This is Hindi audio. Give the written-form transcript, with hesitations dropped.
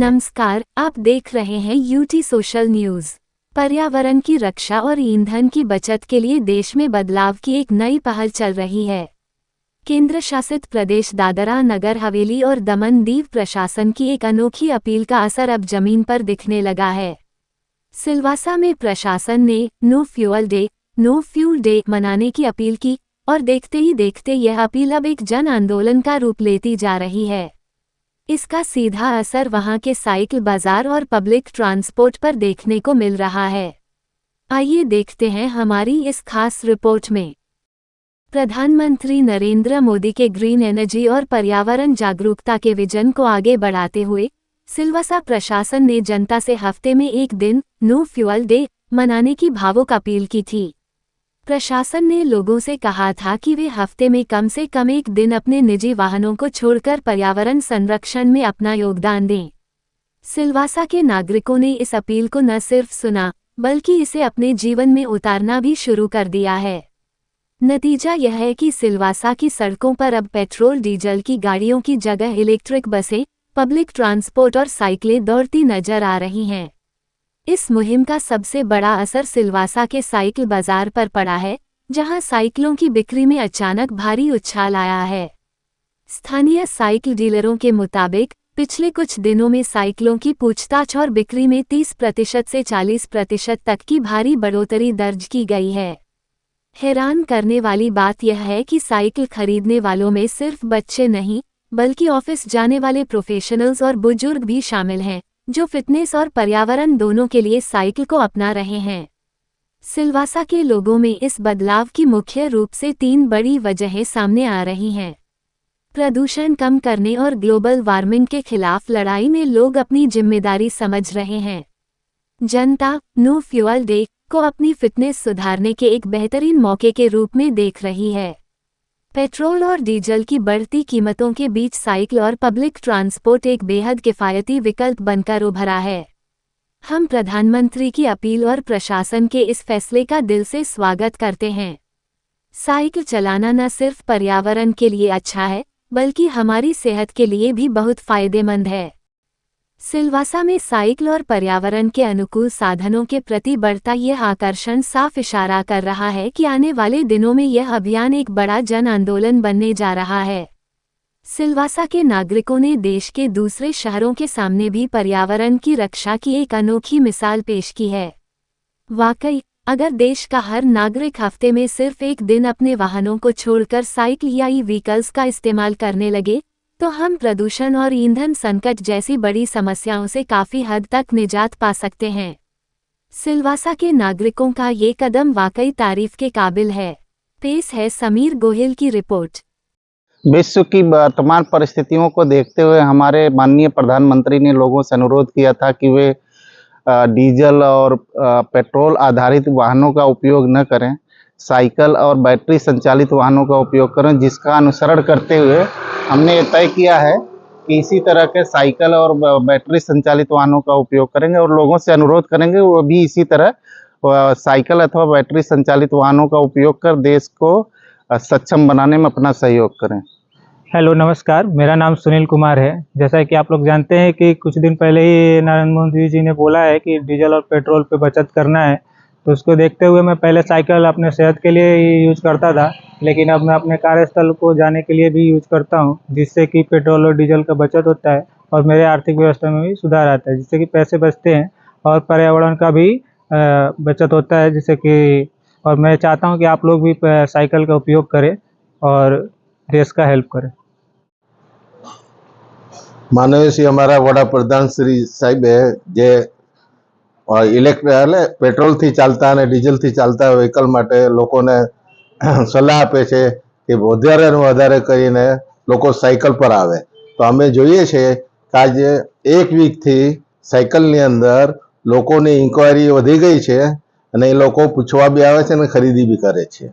नमस्कार, आप देख रहे हैं यूटी सोशल न्यूज। पर्यावरण की रक्षा और ईंधन की बचत के लिए देश में बदलाव की एक नई पहल चल रही है। केंद्र शासित प्रदेश दादरा नगर हवेली और दमन दीव प्रशासन की एक अनोखी अपील का असर अब जमीन पर दिखने लगा है। सिलवासा में प्रशासन ने नो फ्यूल डे मनाने की अपील की और देखते ही देखते यह अपील अब एक जन आंदोलन का रूप लेती जा रही है। इसका सीधा असर वहां के साइकिल बाजार और पब्लिक ट्रांसपोर्ट पर देखने को मिल रहा है। आइए देखते हैं हमारी इस खास रिपोर्ट में। प्रधानमंत्री नरेंद्र मोदी के ग्रीन एनर्जी और पर्यावरण जागरूकता के विजन को आगे बढ़ाते हुए सिलवासा प्रशासन ने जनता से हफ्ते में एक दिन नो फ्यूल डे मनाने की भावुक अपील की थी। प्रशासन ने लोगों से कहा था कि वे हफ्ते में कम से कम एक दिन अपने निजी वाहनों को छोड़कर पर्यावरण संरक्षण में अपना योगदान दें। सिलवासा के नागरिकों ने इस अपील को न सिर्फ सुना बल्कि इसे अपने जीवन में उतारना भी शुरू कर दिया है। नतीजा यह है कि सिलवासा की सड़कों पर अब पेट्रोल डीजल की गाड़ियों की जगह इलेक्ट्रिक बसें, पब्लिक ट्रांसपोर्ट और साइकिलें दौड़ती नजर आ रही हैं। इस मुहिम का सबसे बड़ा असर सिलवासा के साइकिल बाजार पर पड़ा है, जहां साइकिलों की बिक्री में अचानक भारी उछाल आया है। स्थानीय साइकिल डीलरों के मुताबिक पिछले कुछ दिनों में साइकिलों की पूछताछ और बिक्री में 30% से 40% तक की भारी बढ़ोतरी दर्ज की गई है। हैरान करने वाली बात यह है कि साइकिल खरीदने वालों में सिर्फ बच्चे नहीं बल्कि ऑफिस जाने वाले प्रोफेशनल्स और बुजुर्ग भी शामिल हैं, जो फिटनेस और पर्यावरण दोनों के लिए साइकिल को अपना रहे हैं। सिलवासा के लोगों में इस बदलाव की मुख्य रूप से 3 बड़ी वजहें सामने आ रही हैं। प्रदूषण कम करने और ग्लोबल वार्मिंग के खिलाफ लड़ाई में लोग अपनी जिम्मेदारी समझ रहे हैं। जनता नो फ्यूल डे को अपनी फिटनेस सुधारने के एक बेहतरीन मौके के रूप में देख रही है। पेट्रोल और डीजल की बढ़ती कीमतों के बीच साइकिल और पब्लिक ट्रांसपोर्ट एक बेहद किफ़ायती विकल्प बनकर उभरा है। हम प्रधानमंत्री की अपील और प्रशासन के इस फैसले का दिल से स्वागत करते हैं। साइकिल चलाना न सिर्फ पर्यावरण के लिए अच्छा है बल्कि हमारी सेहत के लिए भी बहुत फायदेमंद है। सिलवासा में साइकिल और पर्यावरण के अनुकूल साधनों के प्रति बढ़ता यह आकर्षण साफ इशारा कर रहा है कि आने वाले दिनों में यह अभियान एक बड़ा जन आंदोलन बनने जा रहा है। सिलवासा के नागरिकों ने देश के दूसरे शहरों के सामने भी पर्यावरण की रक्षा की एक अनोखी मिसाल पेश की है। वाकई, अगर देश का हर नागरिक हफ्ते में सिर्फ एक दिन अपने वाहनों को छोड़कर साइकिल या ई-व्हीकल्स का इस्तेमाल करने लगे तो हम प्रदूषण और ईंधन संकट जैसी बड़ी समस्याओं से काफी हद तक निजात पा सकते हैं। सिलवासा के नागरिकों का ये कदम वाकई तारीफ के काबिल है। पेश है समीर गोहिल की रिपोर्ट। विश्व की वर्तमान परिस्थितियों को देखते हुए हमारे माननीय प्रधानमंत्री ने लोगों से अनुरोध किया था कि वे डीजल और पेट्रोल आधारित वाहनों का उपयोग न करें, साइकिल और बैटरी संचालित वाहनों का उपयोग करें, जिसका अनुसरण करते हुए हमने ये तय किया है कि इसी तरह के साइकिल और बैटरी संचालित वाहनों का उपयोग करेंगे और लोगों से अनुरोध करेंगे वो भी इसी तरह साइकिल अथवा बैटरी संचालित वाहनों का उपयोग कर देश को सक्षम बनाने में अपना सहयोग करें। हेलो नमस्कार, मेरा नाम सुनील कुमार है। जैसा कि आप लोग जानते हैं कि कुछ दिन पहले ही नरेंद्र मोदी जी ने बोला है कि डीजल और पेट्रोल पे बचत करना है, तो उसको देखते हुए मैं पहले साइकिल अपने सेहत के लिए ही यूज करता था, लेकिन अब मैं अपने कार्यस्थल को जाने के लिए भी यूज करता हूं, जिससे कि पेट्रोल और डीजल का बचत होता है और मेरे आर्थिक व्यवस्था में भी सुधार आता है, जिससे कि पैसे बचते हैं और पर्यावरण का भी बचत होता है। जिससे कि और मैं चाहता हूं कि आप लोग भी साइकिल का उपयोग करें और देश का हेल्प करें। माननीय श्री हमारा वडाप्रधान श्री साहेब है जे पेट्रोल थी चालता અને ડીઝલ થી ચાલતા વ્હીકલ માટે લોકોને સલાહ આપે છે કે વધારે ને વધારે કરીને લોકો સાયકલ પર આવે। તો અમે જોઈએ છે કે આજે એક વીક થી સાયકલની અંદર લોકોની ઇન્ક્વાયરી વધી ગઈ છે અને એ લોકો પૂછવા બી આવે છે અને ખરીદી બી કરે છે।